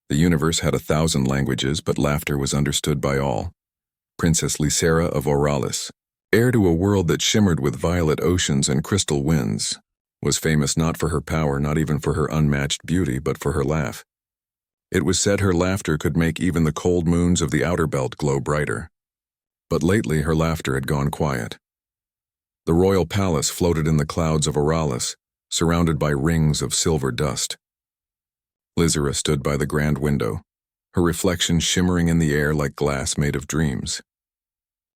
The universe had 1,000 languages, but laughter was understood by all. Princess Lysera of Oralis, heir to a world that shimmered with violet oceans and crystal winds, was famous not for her power, not even for her unmatched beauty, but for her laugh. It was said her laughter could make even the cold moons of the outer belt glow brighter. But lately her laughter had gone quiet. The royal palace floated in the clouds of Oralis, surrounded by rings of silver dust. Lysera stood by the grand window, her reflection shimmering in the air like glass made of dreams.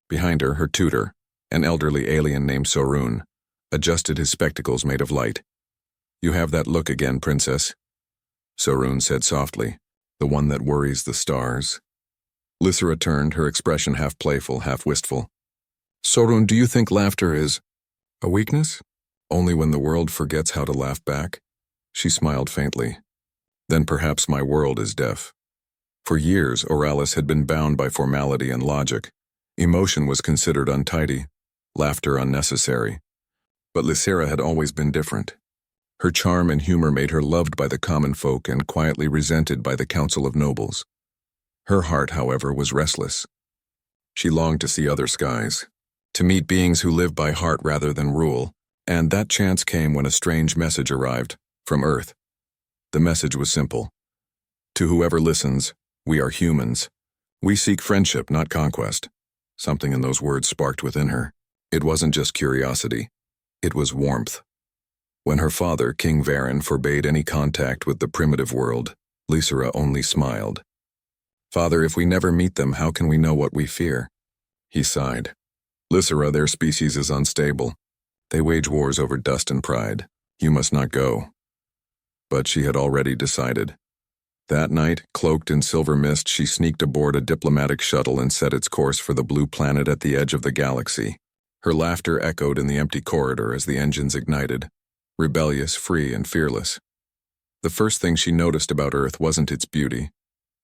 Behind her, her tutor, an elderly alien named Sorun, adjusted his spectacles made of light. "You have that look again, princess," Sorun said softly, "the one that worries the stars." Lysera turned, her expression half playful, half wistful. "Sorun, do you think laughter is a weakness? Only when the world forgets how to laugh back?" She smiled faintly. "Then perhaps my world is deaf." For years, Oralis had been bound by formality and logic. Emotion was considered untidy, laughter unnecessary. But Lysera had always been different. Her charm and humor made her loved by the common folk and quietly resented by the council of nobles. Her heart, however, was restless. She longed to see other skies, to meet beings who live by heart rather than rule, and that chance came when a strange message arrived, from Earth. The message was simple. "To whoever listens, we are humans. We seek friendship, not conquest." Something in those words sparked within her. It wasn't just curiosity. It was warmth. When her father, King Varen, forbade any contact with the primitive world, Lysera only smiled. "Father, if we never meet them, how can we know what we fear?" He sighed. "Lysera, their species is unstable. They wage wars over dust and pride. You must not go." But she had already decided. That night, cloaked in silver mist, she sneaked aboard a diplomatic shuttle and set its course for the blue planet at the edge of the galaxy. Her laughter echoed in the empty corridor as the engines ignited, rebellious, free, and fearless. The first thing she noticed about Earth wasn't its beauty.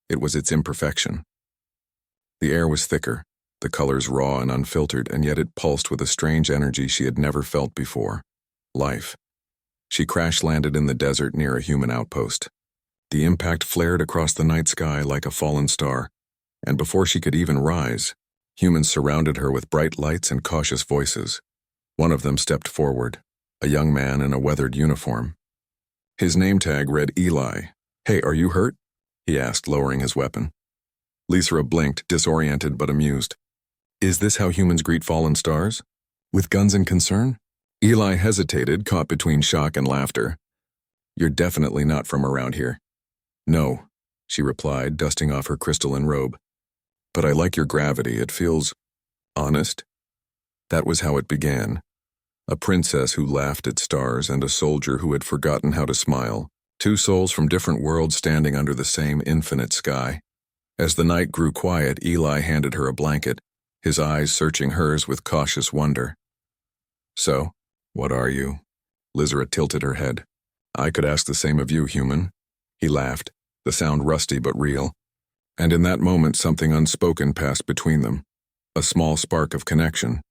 It was its imperfection. The air was thicker, the colors raw and unfiltered, and yet it pulsed with a strange energy she had never felt before. Life. She crash-landed in the desert near a human outpost. The impact flared across the night sky like a fallen star, and before she could even rise, humans surrounded her with bright lights and cautious voices. One of them stepped forward, a young man in a weathered uniform. His name tag read Eli. "Hey, are you hurt?" he asked, lowering his weapon. Lysera blinked, disoriented but amused. "Is this how humans greet fallen stars? With guns and concern?" Eli hesitated, caught between shock and laughter. "You're definitely not from around here." "No," she replied, dusting off her crystalline robe. "But I like your gravity. It feels honest." That was how it began. A princess who laughed at stars and a soldier who had forgotten how to smile. Two souls from different worlds standing under the same infinite sky. As the night grew quiet, Eli handed her a blanket, his eyes searching hers with cautious wonder. "So, what are you?" Lysera tilted her head. "I could ask the same of you, human." He laughed, the sound rusty but real. And in that moment something unspoken passed between them. A small spark of connection,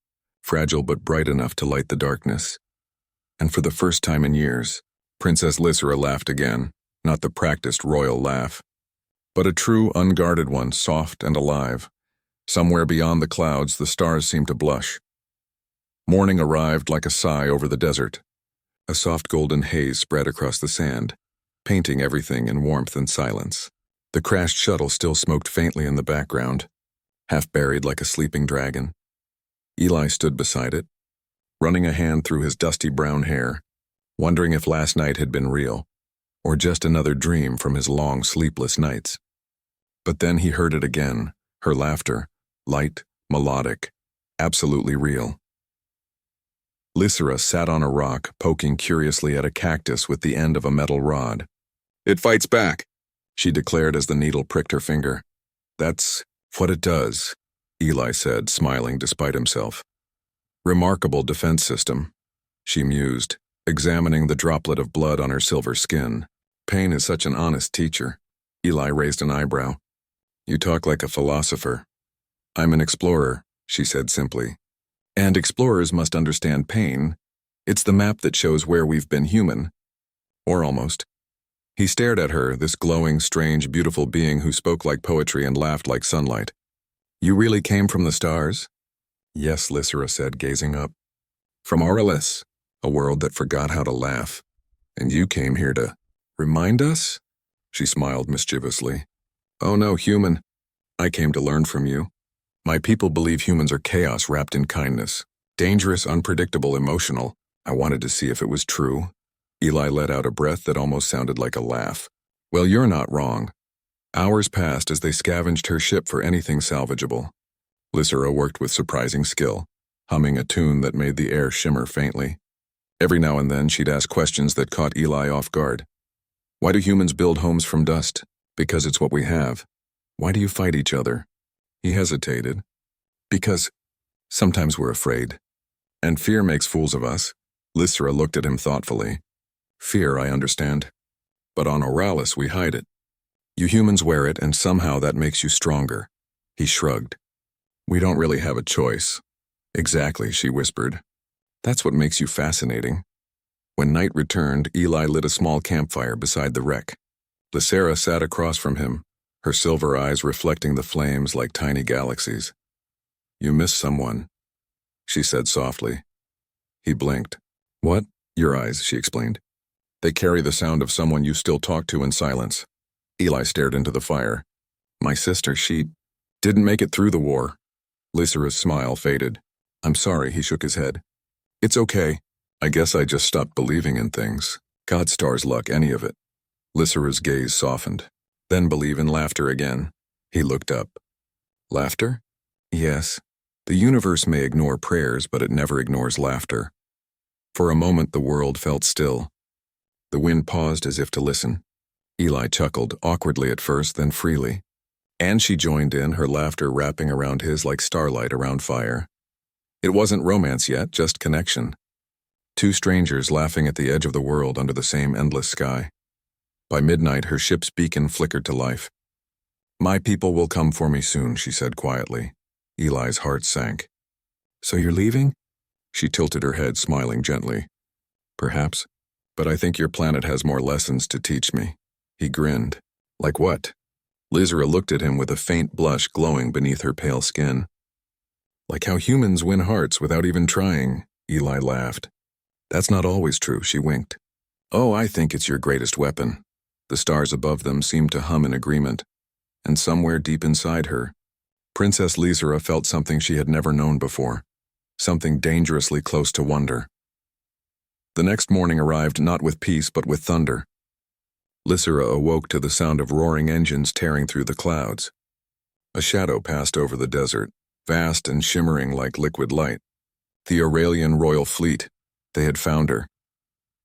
fragile but bright enough to light the darkness. And for the first time in years, Princess Lysera laughed again, not the practiced royal laugh, but a true, unguarded one, soft and alive. Somewhere beyond the clouds, the stars seemed to blush. Morning arrived like a sigh over the desert. A soft golden haze spread across the sand, painting everything in warmth and silence. The crashed shuttle still smoked faintly in the background, half buried like a sleeping dragon. Eli stood beside it, running a hand through his dusty brown hair, wondering if last night had been real, or just another dream from his long, sleepless nights. But then he heard it again, her laughter, light, melodic, absolutely real. Lysera sat on a rock, poking curiously at a cactus with the end of a metal rod. "It fights back," she declared as the needle pricked her finger. "That's what it does," Eli said, smiling despite himself. "Remarkable defense system," she mused, examining the droplet of blood on her silver skin. "Pain is such an honest teacher." Eli raised an eyebrow. "You talk like a philosopher." "I'm an explorer," she said simply. "And explorers must understand pain. It's the map that shows where we've been human. Or almost." He stared at her, this glowing, strange, beautiful being who spoke like poetry and laughed like sunlight. You really came from the stars? Yes, Lysera said, gazing up. From Aurelius, a world that forgot how to laugh. And you came here to remind us? She smiled mischievously. Oh no, human. I came to learn from you. My people believe humans are chaos wrapped in kindness. Dangerous, unpredictable, emotional. I wanted to see if it was true. Eli let out a breath that almost sounded like a laugh. Well, you're not wrong. Hours passed as they scavenged her ship for anything salvageable. Lysera worked with surprising skill, humming a tune that made the air shimmer faintly. Every now and then she'd ask questions that caught Eli off guard. Why do humans build homes from dust? Because it's what we have. Why do you fight each other? He hesitated. Because sometimes we're afraid. And fear makes fools of us. Lysera looked at him thoughtfully. Fear, I understand. But on Aurelius we hide it. You humans wear it, and somehow that makes you stronger. He shrugged. We don't really have a choice. Exactly, she whispered. That's what makes you fascinating. When night returned, Eli lit a small campfire beside the wreck. Lysera sat across from him, her silver eyes reflecting the flames like tiny galaxies. You miss someone, she said softly. He blinked. What? Your eyes, she explained. They carry the sound of someone you still talk to in silence. Eli stared into the fire. My sister, she didn't make it through the war. Lysera's smile faded. I'm sorry, he shook his head. It's okay. I guess I just stopped believing in things. God stars luck, any of it. Lysera's gaze softened. Then believe in laughter again. He looked up. Laughter? Yes. The universe may ignore prayers, but it never ignores laughter. For a moment the world felt still. The wind paused as if to listen. Eli chuckled, awkwardly at first, then freely. And she joined in, her laughter wrapping around his like starlight around fire. It wasn't romance yet, just connection. Two strangers laughing at the edge of the world under the same endless sky. By midnight, her ship's beacon flickered to life. My people will come for me soon, she said quietly. Eli's heart sank. So you're leaving? She tilted her head, smiling gently. Perhaps. But I think your planet has more lessons to teach me. He grinned. Like what? Lysera looked at him with a faint blush glowing beneath her pale skin. Like how humans win hearts without even trying, Eli laughed. That's not always true, she winked. Oh, I think it's your greatest weapon. The stars above them seemed to hum in agreement. And somewhere deep inside her, Princess Lysera felt something she had never known before. Something dangerously close to wonder. The next morning arrived not with peace but with thunder. Lysera awoke to the sound of roaring engines tearing through the clouds. A shadow passed over the desert, vast and shimmering like liquid light. The Aurelian royal fleet. They had found her.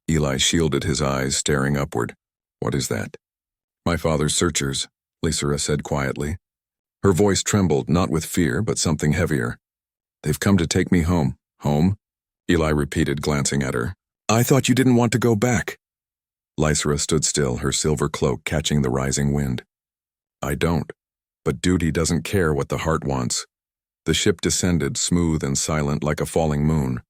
Eli shielded his eyes, staring upward. What is that? My father's searchers, Lysera said quietly. Her voice trembled, not with fear, but something heavier. They've come to take me home. Home? Eli repeated, glancing at her. I thought you didn't want to go back. Lysera stood still, her silver cloak catching the rising wind. I don't. But duty doesn't care what the heart wants. The ship descended, smooth and silent like a falling moon.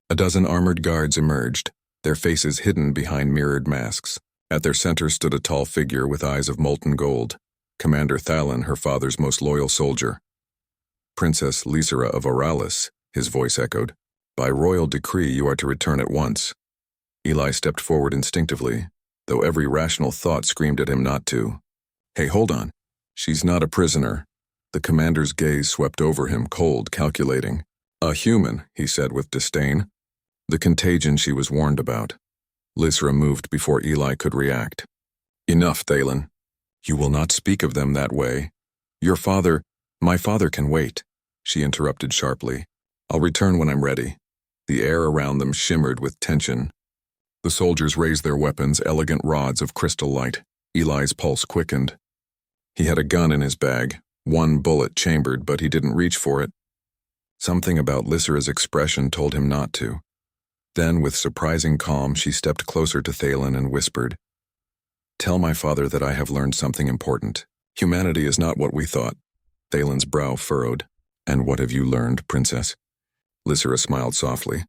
A dozen armored guards emerged, their faces hidden behind mirrored masks. At their center stood a tall figure with eyes of molten gold, Commander Thalin, her father's most loyal soldier. Princess Lysera of Aurelius, his voice echoed. By royal decree, you are to return at once. Eli stepped forward instinctively, though every rational thought screamed at him not to. Hey, hold on. She's not a prisoner. The commander's gaze swept over him, cold, calculating. A human, he said with disdain. The contagion she was warned about. Lysera moved before Eli could react. Enough, Thalin. You will not speak of them that way. My father can wait, she interrupted sharply. I'll return when I'm ready. The air around them shimmered with tension. The soldiers raised their weapons, elegant rods of crystal light. Eli's pulse quickened. He had a gun in his bag, one bullet chambered, but he didn't reach for it. Something about Lysera's expression told him not to. Then, with surprising calm, she stepped closer to Thalin and whispered, Tell my father that I have learned something important. Humanity is not what we thought. Thalin's brow furrowed. And what have you learned, princess? Lysera smiled softly.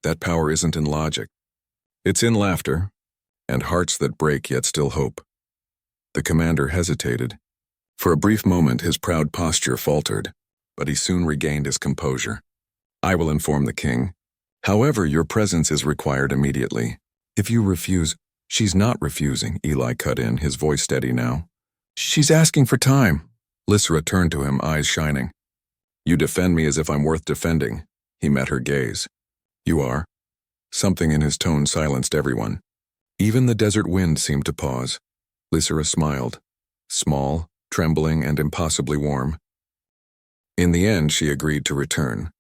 That power isn't in logic. It's in laughter. and hearts that break yet still hope. The commander hesitated. For a brief moment his proud posture faltered, but he soon regained his composure. I will inform the king. However, your presence is required immediately. If you refuse— She's not refusing, Eli cut in, his voice steady now. She's asking for time. Lysra turned to him, eyes shining. You defend me as if I'm worth defending. He met her gaze. You are. Something in his tone silenced everyone. Even the desert wind seemed to pause. Lysra smiled. Small, trembling, and impossibly warm. In the end, she agreed to return.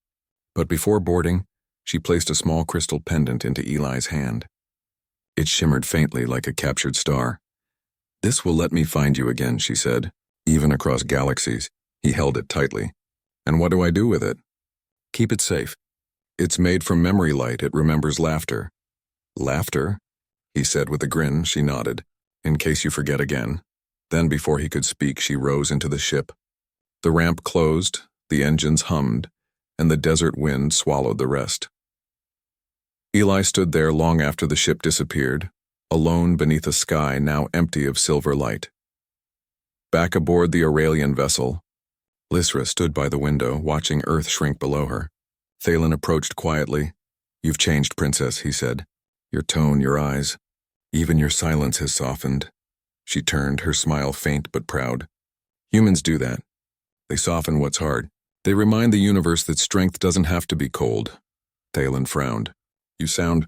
But before boarding, she placed a small crystal pendant into Eli's hand. It shimmered faintly like a captured star. This will let me find you again, she said, even across galaxies. He held it tightly. And what do I do with it? Keep it safe. It's made from memory light. It remembers laughter. Laughter? He said with a grin. She nodded. In case you forget again. Then before he could speak, she rose into the ship. The ramp closed, the engines hummed, and the desert wind swallowed the rest. Eli stood there long after the ship disappeared, alone beneath a sky now empty of silver light. Back aboard the Aurelian vessel, Lysra stood by the window, watching Earth shrink below her. Thalen approached quietly. You've changed, Princess, he said. Your tone, your eyes, even your silence has softened. She turned, her smile faint but proud. Humans do that. They soften what's hard. They remind the universe that strength doesn't have to be cold. Thalen frowned. You sound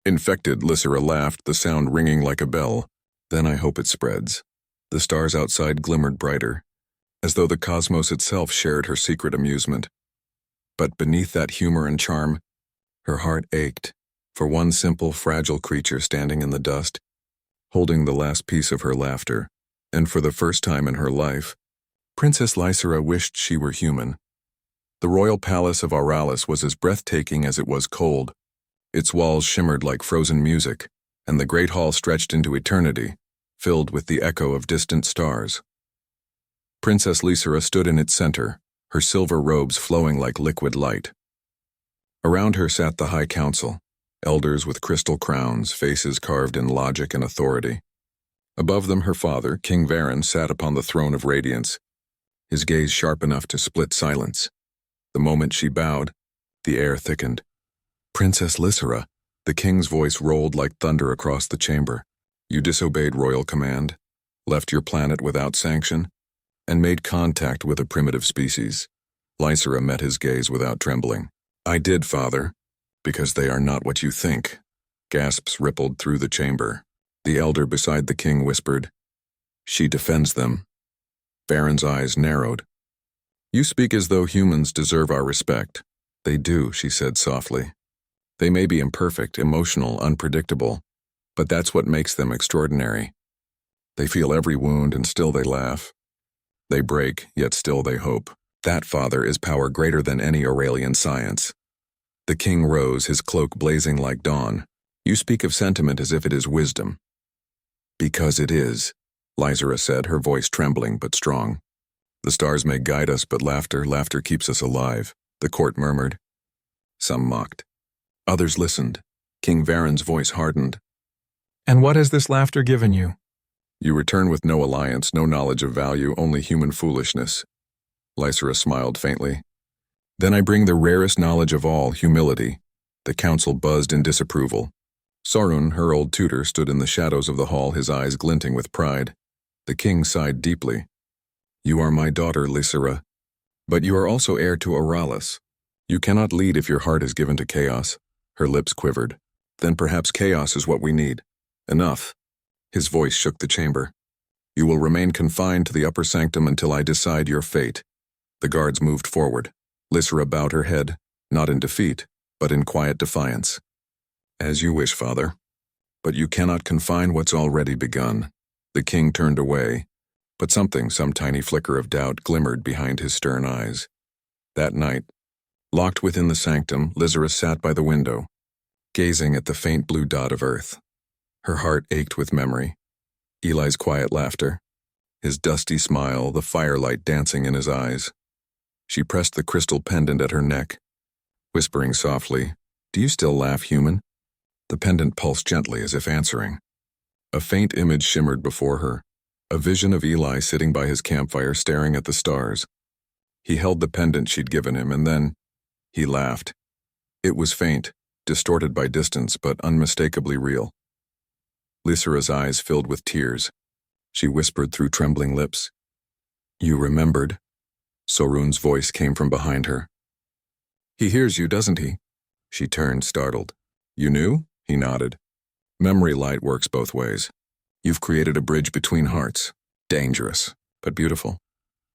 infected, Lysra laughed, the sound ringing like a bell. Then I hope it spreads. The stars outside glimmered brighter, as though the cosmos itself shared her secret amusement. But beneath that humor and charm, her heart ached for one simple, fragile creature standing in the dust, holding the last piece of her laughter. And for the first time in her life, Princess Lysra wished she were human. The royal palace of Auralis was as breathtaking as it was cold. Its walls shimmered like frozen music, and the great hall stretched into eternity, filled with the echo of distant stars. Princess Lysra stood in its center, her silver robes flowing like liquid light. Around her sat the High Council, elders with crystal crowns, faces carved in logic and authority. Above them her father, King Varen, sat upon the throne of radiance, his gaze sharp enough to split silence. The moment she bowed, the air thickened. Princess Lysra, the king's voice rolled like thunder across the chamber. You disobeyed royal command, left your planet without sanction, and made contact with a primitive species. Lysra met his gaze without trembling. I did, father, because they are not what you think. Gasps rippled through the chamber. The elder beside the king whispered, She defends them. Varen's eyes narrowed. You speak as though humans deserve our respect. They do, she said softly. They may be imperfect, emotional, unpredictable, but that's what makes them extraordinary. They feel every wound and still they laugh. They break, yet still they hope. That, father, is power greater than any Aurelian science. The king rose, his cloak blazing like dawn. You speak of sentiment as if it is wisdom. Because it is, Lysra said, her voice trembling but strong. The stars may guide us, but laughter keeps us alive, the court murmured. Some mocked. Others listened. King Varen's voice hardened. And what has this laughter given you? You return with no alliance, no knowledge of value, only human foolishness. Lysra smiled faintly. Then I bring the rarest knowledge of all, humility. The council buzzed in disapproval. Sorun, her old tutor, stood in the shadows of the hall, his eyes glinting with pride. The king sighed deeply. You are my daughter, Lysra, but you are also heir to Auralis. You cannot lead if your heart is given to chaos. Her lips quivered. Then perhaps chaos is what we need. Enough. His voice shook the chamber. You will remain confined to the upper sanctum until I decide your fate. The guards moved forward. Lysra bowed her head, not in defeat, but in quiet defiance. As you wish, father. But you cannot confine what's already begun. The king turned away, but some tiny flicker of doubt glimmered behind his stern eyes. That night, locked within the sanctum, Lysra sat by the window, gazing at the faint blue dot of Earth. Her heart ached with memory. Eli's quiet laughter, his dusty smile, the firelight dancing in his eyes. She pressed the crystal pendant at her neck, whispering softly, Do you still laugh, human? The pendant pulsed gently as if answering. A faint image shimmered before her, a vision of Eli sitting by his campfire staring at the stars. He held the pendant she'd given him, and then he laughed. It was faint, distorted by distance, but unmistakably real. Lysera's eyes filled with tears. She whispered through trembling lips, "You remembered?" Sorun's voice came from behind her. "He hears you, doesn't he?" She turned, startled. "You knew?" He nodded. "Memory light works both ways. You've created a bridge between hearts. Dangerous, but beautiful."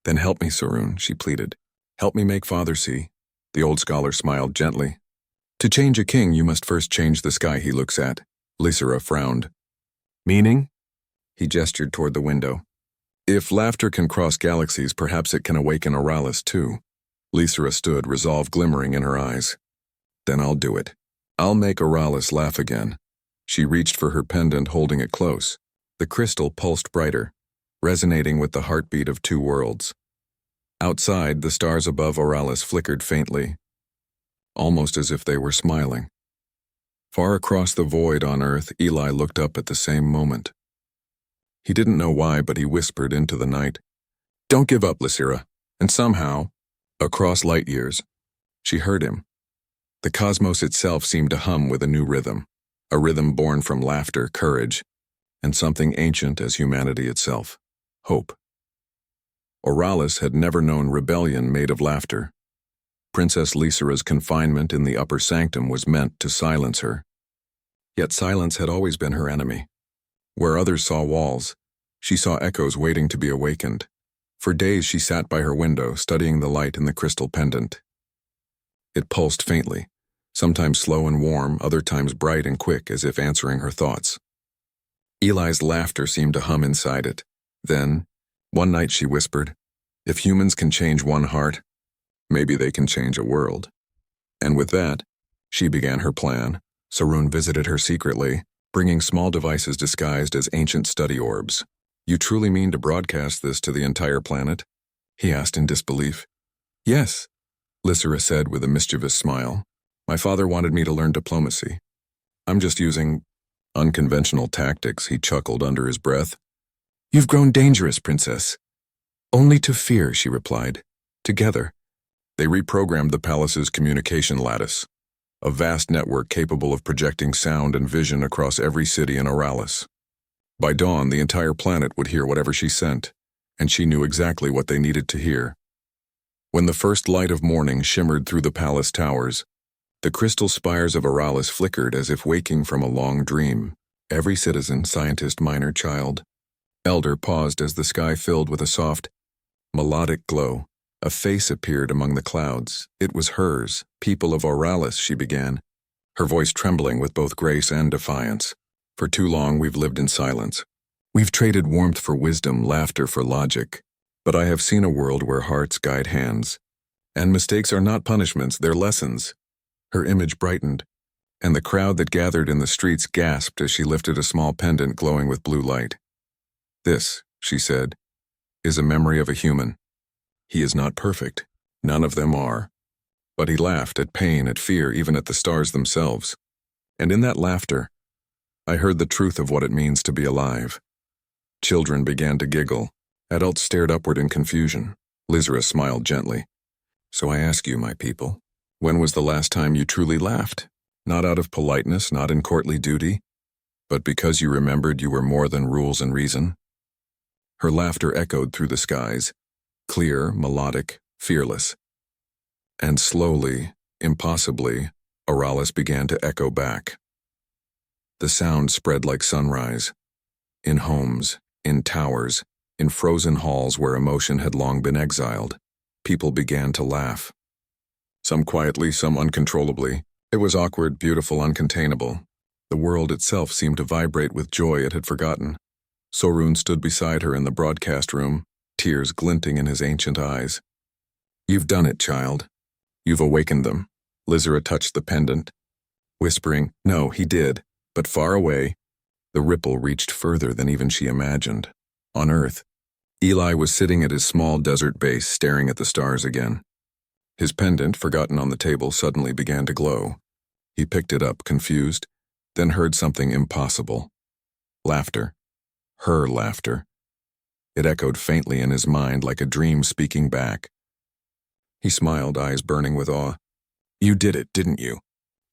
"Then help me, Sorun," she pleaded. "Help me make Father see." The old scholar smiled gently. "To change a king, you must first change the sky he looks at." Lysera frowned. "Meaning?" He gestured toward the window. "If laughter can cross galaxies, perhaps it can awaken Oralis too." Lysera stood, resolve glimmering in her eyes. "Then I'll do it. I'll make Oralis laugh again." She reached for her pendant, holding it close. The crystal pulsed brighter, resonating with the heartbeat of two worlds. Outside, the stars above Oralis flickered faintly, almost as if they were smiling. Far across the void on Earth, Eli looked up at the same moment. He didn't know why, but he whispered into the night, "Don't give up, Lysera." And somehow, across light years, she heard him. The cosmos itself seemed to hum with a new rhythm, a rhythm born from laughter, courage, and something ancient as humanity itself, hope. Oralis had never known rebellion made of laughter. Princess Lysera's confinement in the upper sanctum was meant to silence her. Yet silence had always been her enemy. Where others saw walls, she saw echoes waiting to be awakened. For days she sat by her window, studying the light in the crystal pendant. It pulsed faintly, sometimes slow and warm, other times bright and quick, as if answering her thoughts. Eli's laughter seemed to hum inside it. Then, one night she whispered, "If humans can change one heart, maybe they can change a world." And with that, she began her plan. Sorun visited her secretly, bringing small devices disguised as ancient study orbs. "You truly mean to broadcast this to the entire planet?" he asked in disbelief. "Yes," Lysera said with a mischievous smile. "My father wanted me to learn diplomacy. I'm just using unconventional tactics," he chuckled under his breath. "You've grown dangerous, Princess." "Only to fear," she replied. Together, they reprogrammed the palace's communication lattice, a vast network capable of projecting sound and vision across every city in Oralis. By dawn, the entire planet would hear whatever she sent, and she knew exactly what they needed to hear. When the first light of morning shimmered through the palace towers, the crystal spires of Oralis flickered as if waking from a long dream. Every citizen, scientist, minor, child, elder paused as the sky filled with a soft, melodic glow. A face appeared among the clouds. It was hers. "People of Oralis," she began, her voice trembling with both grace and defiance. "For too long we've lived in silence. We've traded warmth for wisdom, laughter for logic. But I have seen a world where hearts guide hands. And mistakes are not punishments, they're lessons." Her image brightened, and the crowd that gathered in the streets gasped as she lifted a small pendant glowing with blue light. "This," she said, "is a memory of a human. He is not perfect. None of them are. But he laughed at pain, at fear, even at the stars themselves. And in that laughter, I heard the truth of what it means to be alive." Children began to giggle. Adults stared upward in confusion. Lysera smiled gently. "So I ask you, my people, when was the last time you truly laughed? Not out of politeness, not in courtly duty, but because you remembered you were more than rules and reason?" Her laughter echoed through the skies, clear, melodic, fearless. And slowly, impossibly, Oralis began to echo back. The sound spread like sunrise. In homes, in towers, in frozen halls where emotion had long been exiled, people began to laugh. Some quietly, some uncontrollably. It was awkward, beautiful, uncontainable. The world itself seemed to vibrate with joy it had forgotten. Sorun stood beside her in the broadcast room, tears glinting in his ancient eyes. "You've done it, child. You've awakened them." Lysera touched the pendant, whispering, "No, he did." But far away, the ripple reached further than even she imagined. On Earth, Eli was sitting at his small desert base, staring at the stars again. His pendant, forgotten on the table, suddenly began to glow. He picked it up, confused, then heard something impossible. Laughter. Her laughter. It echoed faintly in his mind like a dream speaking back. He smiled, eyes burning with awe. You did it, didn't you?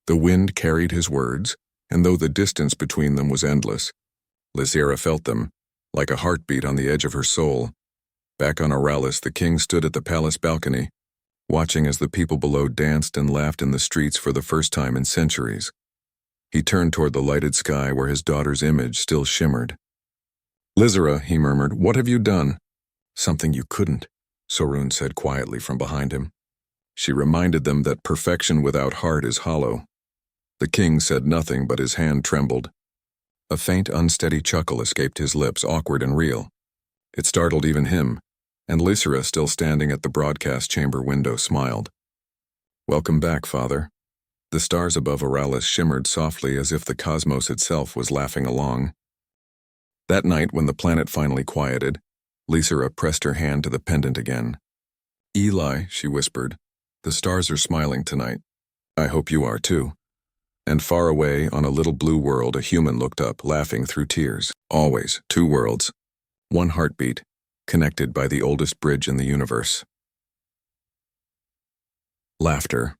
The wind carried his words, and though the distance between them was endless, Lysera felt them, like a heartbeat on the edge of her soul. Back on Oralis, the king stood at the palace balcony, watching as the people below danced and laughed in the streets for the first time in centuries. He turned toward the lighted sky where his daughter's image still shimmered. Lysera, he murmured, what have you done? Something you couldn't, Sorun said quietly from behind him. She reminded them that perfection without heart is hollow. The king said nothing, but his hand trembled. A faint, unsteady chuckle escaped his lips, awkward and real. It startled even him, and Lysera, still standing at the broadcast chamber window, smiled. Welcome back, father. The stars above Oralis shimmered softly as if the cosmos itself was laughing along. That night, when the planet finally quieted, Lysera pressed her hand to the pendant again. Eli, she whispered, the stars are smiling tonight. I hope you are too. And far away, on a little blue world, a human looked up, laughing through tears. Always, two worlds. One heartbeat, connected by the oldest bridge in the universe. Laughter.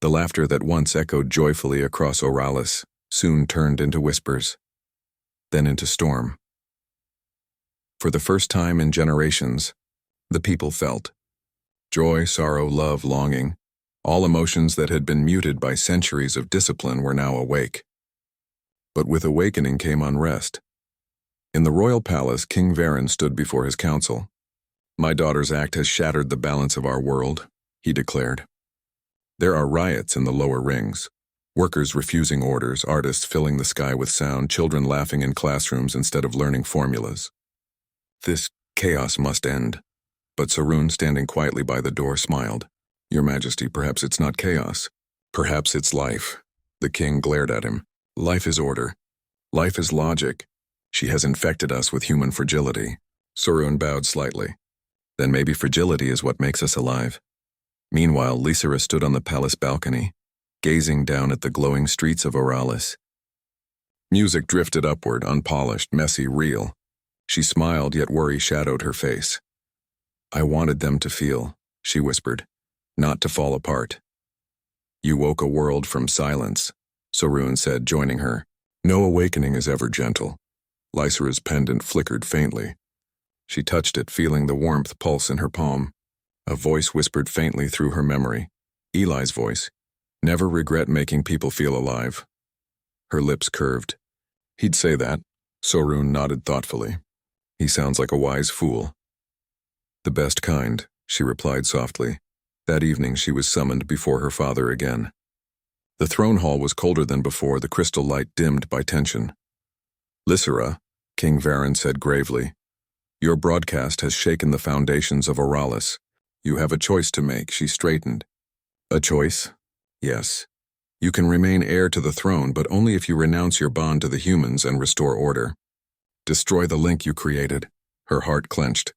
The laughter that once echoed joyfully across Oralis soon turned into whispers, then into storm. For the first time in generations, the people felt joy, sorrow, love, longing. All emotions that had been muted by centuries of discipline were now awake. But with awakening came unrest. In the royal palace, King Varen stood before his council. My daughter's act has shattered the balance of our world, he declared. There are riots in the lower rings. Workers refusing orders, artists filling the sky with sound, children laughing in classrooms instead of learning formulas. This chaos must end. But Sorun, standing quietly by the door, smiled. Your Majesty, perhaps it's not chaos. Perhaps it's life. The king glared at him. Life is order. Life is logic. She has infected us with human fragility. Sorun bowed slightly. Then maybe fragility is what makes us alive. Meanwhile, Lysera stood on the palace balcony, gazing down at the glowing streets of Oralis. Music drifted upward, unpolished, messy, real. She smiled, yet worry shadowed her face. I wanted them to feel, she whispered. Not to fall apart. You woke a world from silence, Sorun said, joining her. No awakening is ever gentle. Lysera's pendant flickered faintly. She touched it, feeling the warmth pulse in her palm. A voice whispered faintly through her memory. Eli's voice. Never regret making people feel alive. Her lips curved. He'd say that. Sorun nodded thoughtfully. He sounds like a wise fool. The best kind, she replied softly. That evening she was summoned before her father again. The throne hall was colder than before, the crystal light dimmed by tension. Lysera, King Varen said gravely, your broadcast has shaken the foundations of Oralis. You have a choice to make, she straightened. A choice? Yes. You can remain heir to the throne, but only if you renounce your bond to the humans and restore order. Destroy the link you created. Her heart clenched.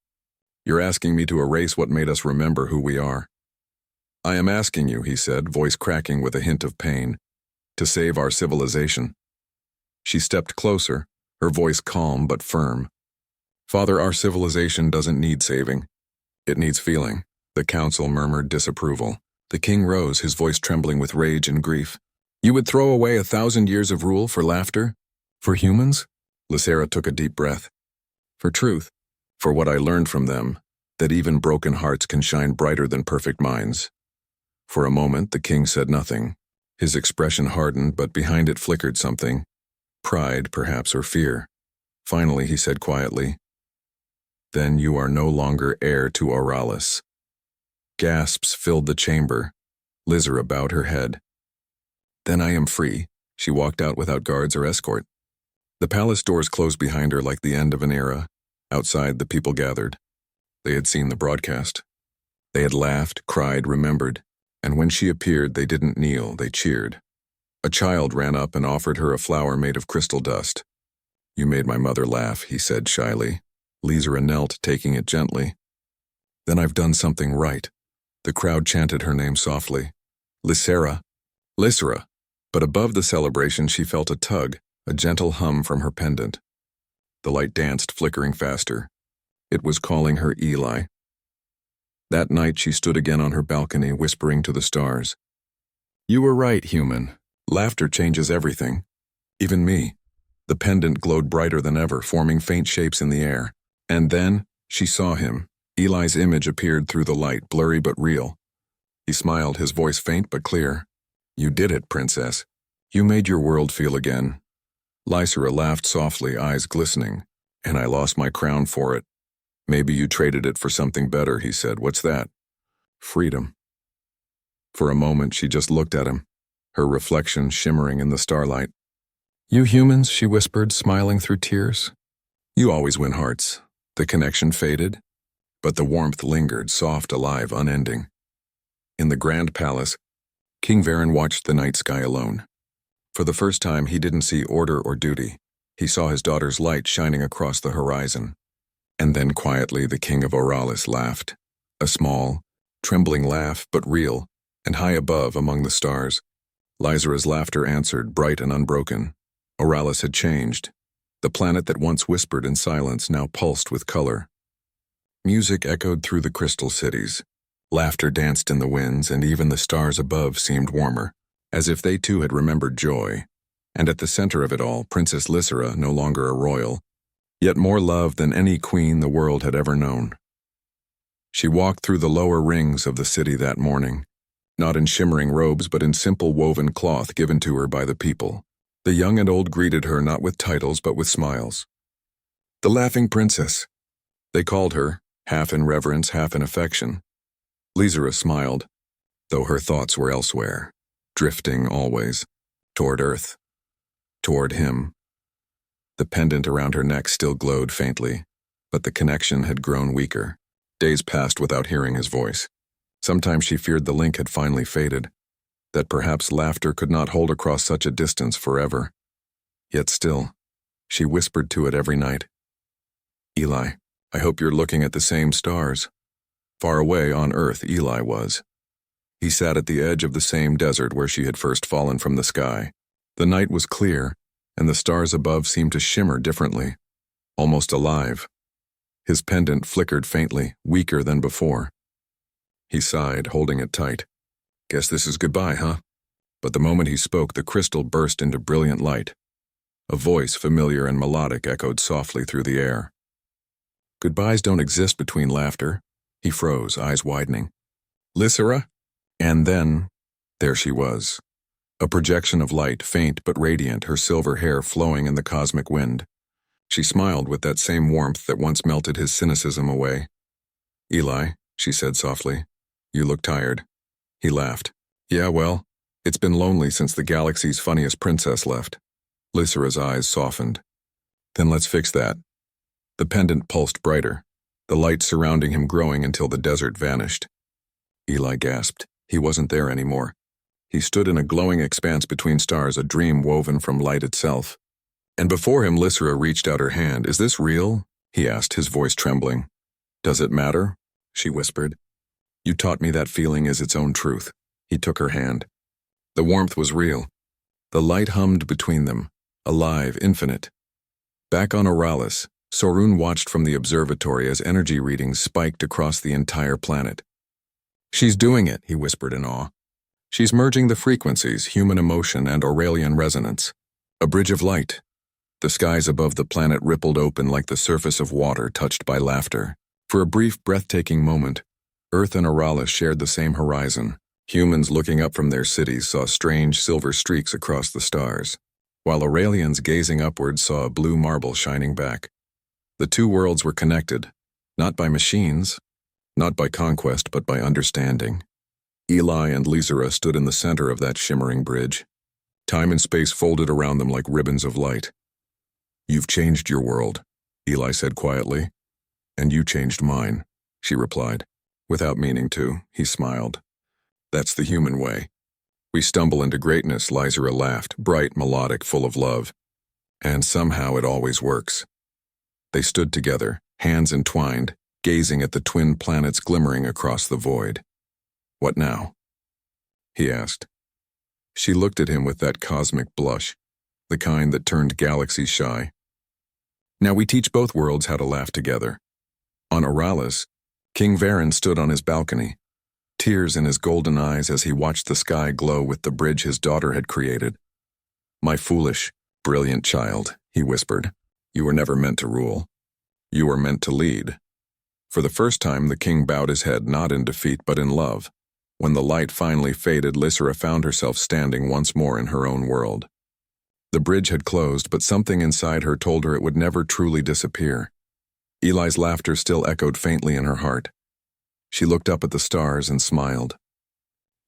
You're asking me to erase what made us remember who we are. I am asking you, he said, voice cracking with a hint of pain, to save our civilization. She stepped closer, her voice calm but firm. Father, our civilization doesn't need saving. It needs feeling. The council murmured disapproval. The king rose, his voice trembling with rage and grief. You would throw away 1,000 years of rule for laughter? For humans? Lysera took a deep breath. For truth. For what I learned from them, that even broken hearts can shine brighter than perfect minds. For a moment, the king said nothing. His expression hardened, but behind it flickered something. Pride, perhaps, or fear. Finally, he said quietly, Then you are no longer heir to Oralis. Gasps filled the chamber. Lysera bowed her head. Then I am free. She walked out without guards or escort. The palace doors closed behind her like the end of an era. Outside, the people gathered. They had seen the broadcast. They had laughed, cried, remembered. And when she appeared, they didn't kneel, they cheered. A child ran up and offered her a flower made of crystal dust. You made my mother laugh, he said shyly. Lysera knelt, taking it gently. Then I've done something right. The crowd chanted her name softly. Lysera. Lysera. But above the celebration, she felt a tug, a gentle hum from her pendant. The light danced, flickering faster. It was calling her Eli. That night she stood again on her balcony, whispering to the stars. You were right, human. Laughter changes everything. Even me. The pendant glowed brighter than ever, forming faint shapes in the air. And then, she saw him. Eli's image appeared through the light, blurry but real. He smiled, his voice faint but clear. You did it, princess. You made your world feel again. Lysera laughed softly, eyes glistening. And I lost my crown for it. Maybe you traded it for something better, he said. What's that? Freedom. For a moment, she just looked at him, her reflection shimmering in the starlight. You humans, she whispered, smiling through tears. You always win hearts. The connection faded, but the warmth lingered, soft, alive, unending. In the grand palace, King Varen watched the night sky alone. For the first time, he didn't see order or duty. He saw his daughter's light shining across the horizon. And then quietly, the King of Oralis laughed. A small, trembling laugh, but real, and high above among the stars. Lysera's laughter answered, bright and unbroken. Oralis had changed. The planet that once whispered in silence now pulsed with color. Music echoed through the crystal cities. Laughter danced in the winds, and even the stars above seemed warmer, as if they too had remembered joy. And at the center of it all, Princess Lysera, no longer a royal, yet more loved than any queen the world had ever known. She walked through the lower rings of the city that morning, not in shimmering robes but in simple woven cloth given to her by the people. The young and old greeted her not with titles but with smiles. The Laughing Princess, they called her, half in reverence, half in affection. Lysera smiled, though her thoughts were elsewhere, drifting always, toward Earth, toward him. The pendant around her neck still glowed faintly, but the connection had grown weaker. Days passed without hearing his voice. Sometimes she feared the link had finally faded, that perhaps laughter could not hold across such a distance forever. Yet still, she whispered to it every night. Eli, I hope you're looking at the same stars. Far away on Earth, Eli was. He sat at the edge of the same desert where she had first fallen from the sky. The night was clear, and the stars above seemed to shimmer differently, almost alive. His pendant flickered faintly, weaker than before. He sighed, holding it tight. Guess this is goodbye, huh? But the moment he spoke, the crystal burst into brilliant light. A voice, familiar and melodic, echoed softly through the air. Goodbyes don't exist between laughter. He froze, eyes widening. Lysera? And then, there she was. A projection of light, faint but radiant, her silver hair flowing in the cosmic wind. She smiled with that same warmth that once melted his cynicism away. Eli, she said softly, you look tired. He laughed. Yeah, well, it's been lonely since the galaxy's funniest princess left. Lysera's eyes softened. Then let's fix that. The pendant pulsed brighter, the light surrounding him growing until the desert vanished. Eli gasped. He wasn't there anymore. He stood in a glowing expanse between stars, a dream woven from light itself. And before him, Lysera reached out her hand. Is this real? He asked, his voice trembling. Does it matter? She whispered. You taught me that feeling is its own truth. He took her hand. The warmth was real. The light hummed between them, alive, infinite. Back on Oralis, Sorun watched from the observatory as energy readings spiked across the entire planet. She's doing it, he whispered in awe. She's merging the frequencies, human emotion and Aurelian resonance. A bridge of light. The skies above the planet rippled open like the surface of water touched by laughter. For a brief, breathtaking moment, Earth and Oralis shared the same horizon. Humans looking up from their cities saw strange silver streaks across the stars, while Aurelians gazing upwards saw a blue marble shining back. The two worlds were connected, not by machines, not by conquest, but by understanding. Eli and Lysera stood in the center of that shimmering bridge. Time and space folded around them like ribbons of light. You've changed your world, Eli said quietly. And you changed mine, she replied. Without meaning to, he smiled. That's the human way. We stumble into greatness, Lysera laughed, bright, melodic, full of love. And somehow it always works. They stood together, hands entwined, gazing at the twin planets glimmering across the void. What now? He asked. She looked at him with that cosmic blush. the kind that turned galaxies shy. Now we teach both worlds how to laugh together. On Oralis, King Varen stood on his balcony, tears in his golden eyes as he watched the sky glow with the bridge his daughter had created. "My foolish, brilliant child," he whispered, "you were never meant to rule. You were meant to lead." For the first time, the king bowed his head not in defeat but in love. When the light finally faded, Lysera found herself standing once more in her own world. The bridge had closed, but something inside her told her it would never truly disappear. Eli's laughter still echoed faintly in her heart. She looked up at the stars and smiled.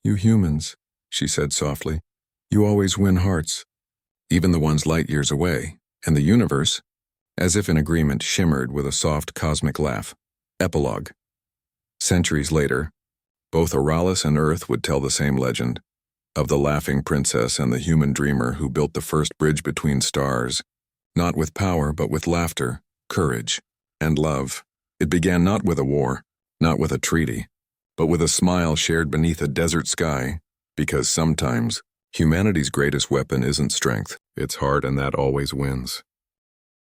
"You humans," she said softly, "you always win hearts, even the ones light years away, and the universe," as if in agreement, shimmered with a soft cosmic laugh. Epilogue. Centuries later, both Oralis and Earth would tell the same legend, of the laughing princess and the human dreamer who built the first bridge between stars, not with power but with laughter, courage, and love. It began not with a war, not with a treaty, but with a smile shared beneath a desert sky, because sometimes humanity's greatest weapon isn't strength, it's heart, and that always wins.